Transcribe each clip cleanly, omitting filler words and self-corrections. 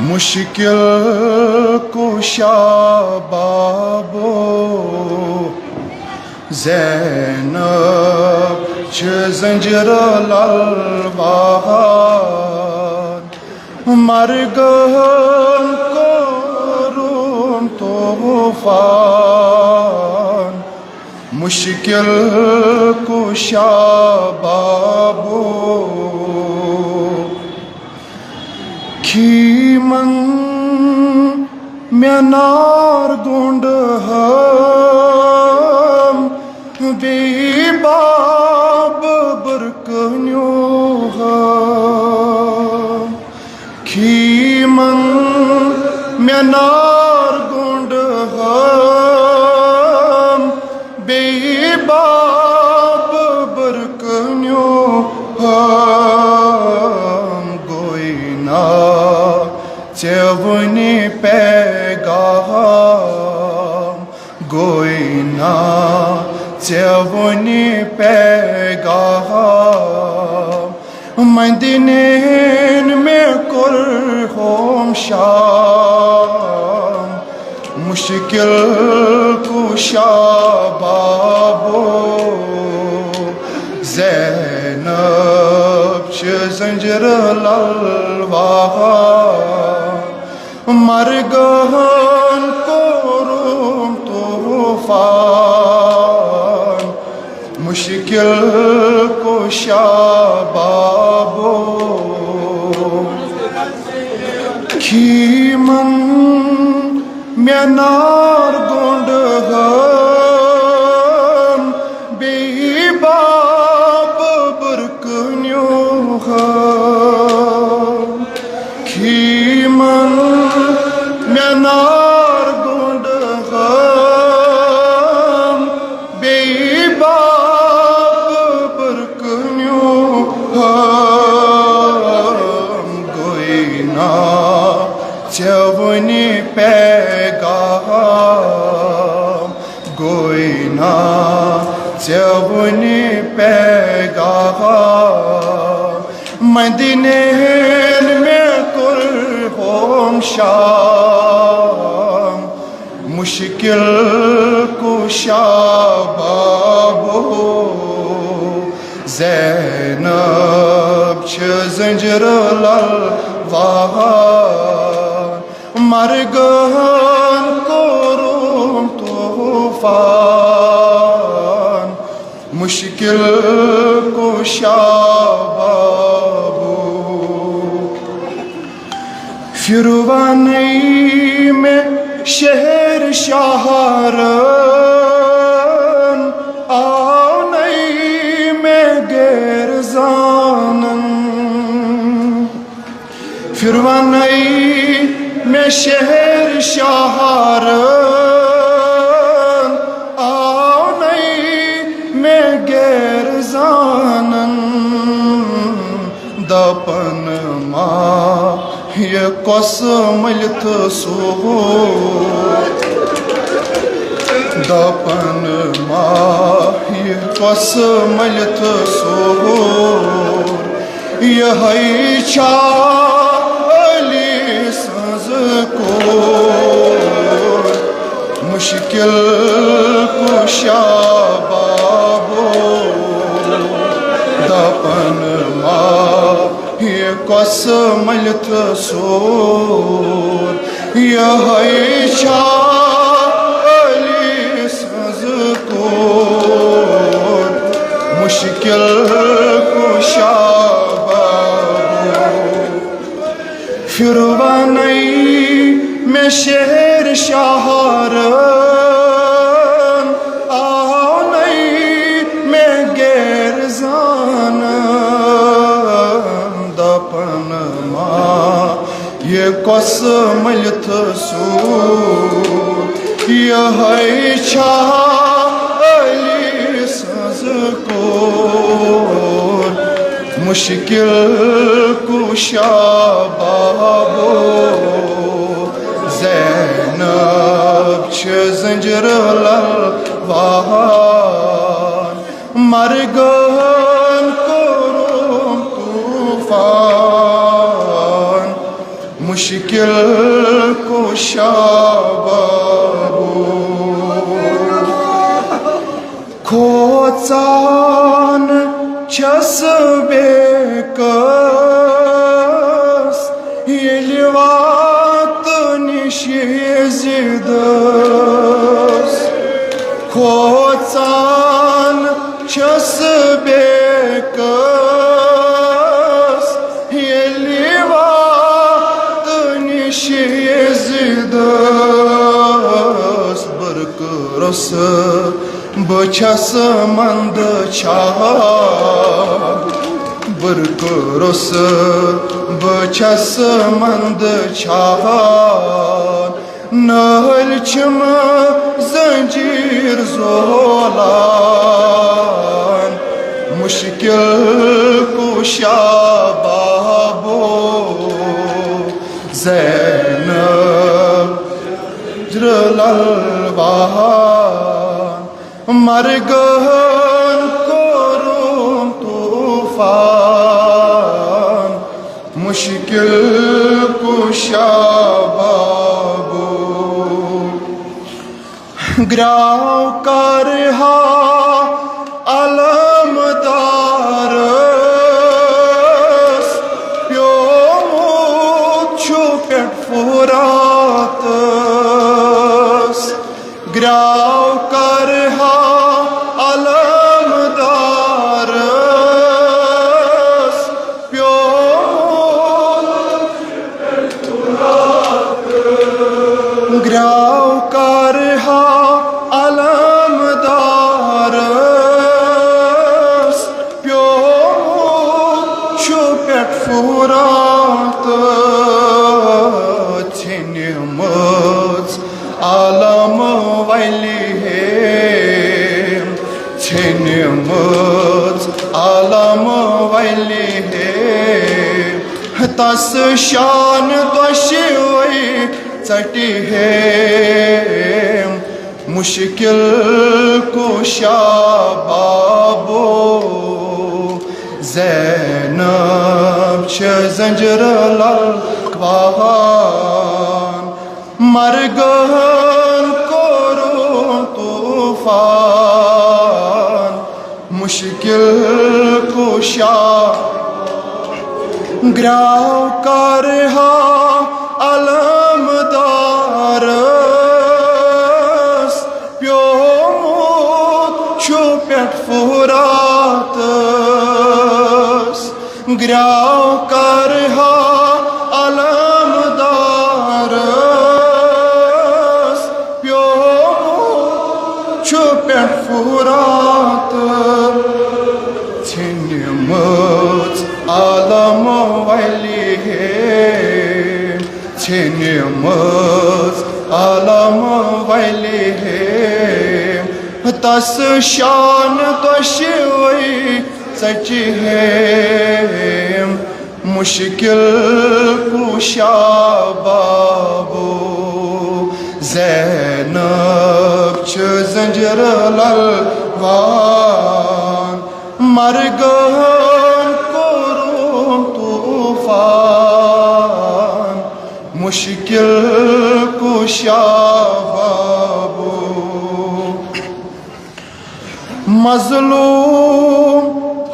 मुश्किल कुशा बाबो ज़ैनब च ज़ंजीर ललवान मरगन कोरुम तूफान मुश्किल कुशा बाबो खीमन म्यानार गुंड हम बेबाब बरकन्यो हम खीमन म्यानार गुंड हम बेबाब बरकन्यो हम गोइना चवनी पैगाम गोइना चवनी पैगाम मदीने में कुर होम शाम मुश्किल कुशा बाबो ज़ैनब च ज़ंजीर ललवान मरगन कोरुम तूफान मुश्किल कुशा बाबो खीमन म्यानार गुंड हम बेबाब बरकन्यो हम खीमन म्यानार गुंड हम बेबाब बरकन्यो हम गोइना चवनी पैगाम गोइना चवनी पैगाम मदीने में कुल होम शाम मुश्किल कुशा बाबो ज़ैनब च ज़ंजीर ललवान मरगन कोरुम तूफान मुश्किल कुशा बाबो फिरवानी में शहर शहरन आनई में गैर जानन फिरवानी में शहर शहरन आनई में गैर जानन दपन माँ ये कसमलत सो दपन माँ ये कसमलत सो यह चाली सज को मुश्किल कुशा बाबो दपन माँ ये कसमलत सोर यह चाली सज को मुश्किल कुशा फिरवानी में शहर शहरन आनई में गैर जानन दपन माँ ये कसमलत सो यह चाली सज को मुश्किल कुशा बाबो ज़ैनब च ज़ंजीर ललवान मरगन कोरुम तूफान मुश्किल कुशा बाबू खोचान छस बेकस येलि वात निषेधस खोचान छस बेकस येलि वात निषेधस बरकरस बछस मंद छाह बरकरस बछस मंद छाह नहल छम जंजीर जोलान मुश्किल कुशा बाबो ज़ैनब जरलाल बहान मरगहन कोरुम तूफान मुश्किल कुशा बाबू ग्राव करहा अलमदारस प्योमुत छुपेट फुरातस ग्राव करहा अलमदारस प्योमुत ग्राव करहा अलमदारस प्योमुत छुपेट फुरात छिन्मज आलम वाली है छिन्मज आलम वाली है तस शान दोषी चटी है मुश्किल कुशा बाबो ज़ैनब छ जंजर लाल बहान मरगहन कोरुम तूफान मुश्किल कुशा ग्राव करहा अलमदारस प्योमुत छुपेट फुरातस ग्राव करहा अलमदारस प्योमुत छुपेट फुरात छिन्मज आलम वाली है छिन्मज आलम वाली है तस शान दोषी सची है मुश्किल कुशा बाबू ज़ैनब छ जंजर लाल बहान मरगहन कोरुम तूफान मुश्किल कुशा बाबू मज़लूम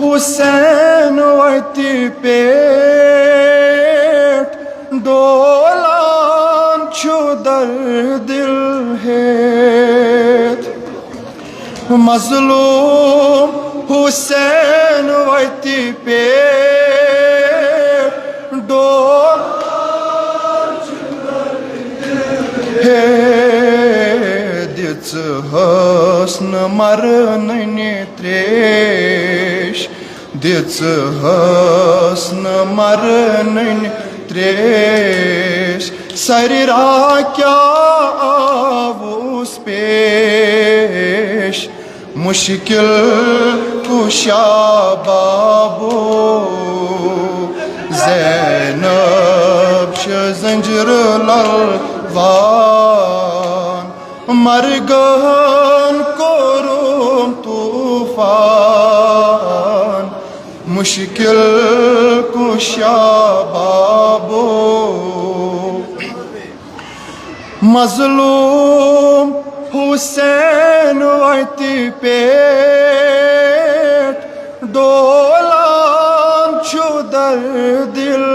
हुसैन वती पेट दोलान छुदर दिल है मज़लूम हुसैन वती पेट दोलान छुदर दिल है दिच हसन मरननि त्रेश दिच हसन मरननि त्रेश सरिरा क्या आवुस पेश मुश्किल कुशा बाबू ज़ैनब छ जंजर लाल बहान मरगहन कोरुम तूफान मुश्किल कुशा बाबू मजलूम हुसैन वति पेट डोलान छुदर दिल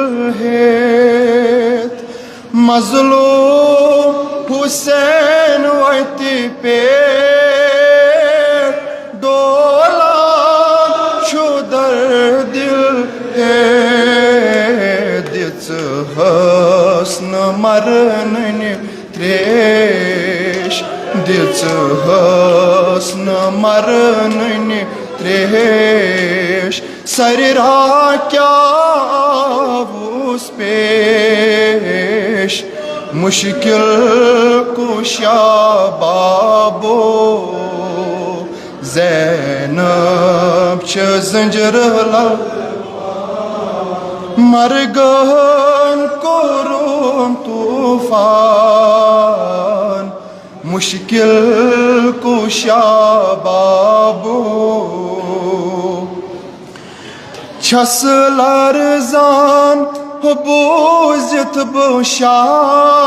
हेत मजलूम हुसैन वति पेट डोलान छुदर दिल हेत दिच हसन मरन त्रेश दिच हसन मरन त्रेश सरिरा क्या उस पेश मुश्किल कुशा बाबो ज़ैनब छ ज़ंजर लल मरगन कोरुम तूफान मुश्किल कुशा बाबो छस लरजान बोझत बशाम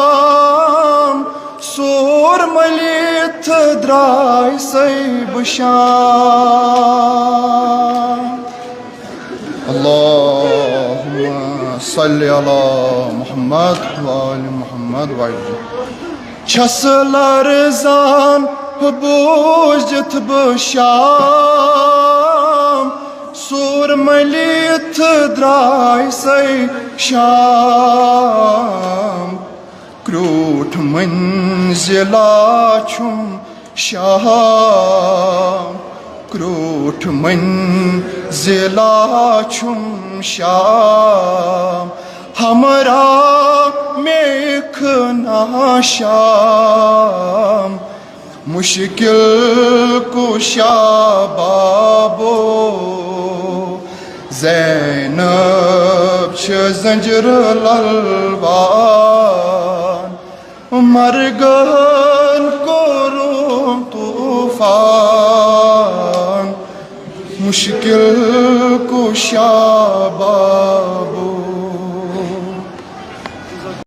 सोर मलित द्राय सैब शाम अल्लाहुम्मा सल्लि अला मुहम्मद व आलि मुहम्मद व छस लरजान बोझत बशाम सोर मलित द्राय सै शाम क्रूठ मंजिला छुम शाम क्रूठ मंजिला छुम शाम हमरा मेख नाशाम मुश्किल कुशा बाबो ज़ैनब छ ज़ंजर ललवान मरगन कोरुम तूफान मुश्किल कुशा बाबो।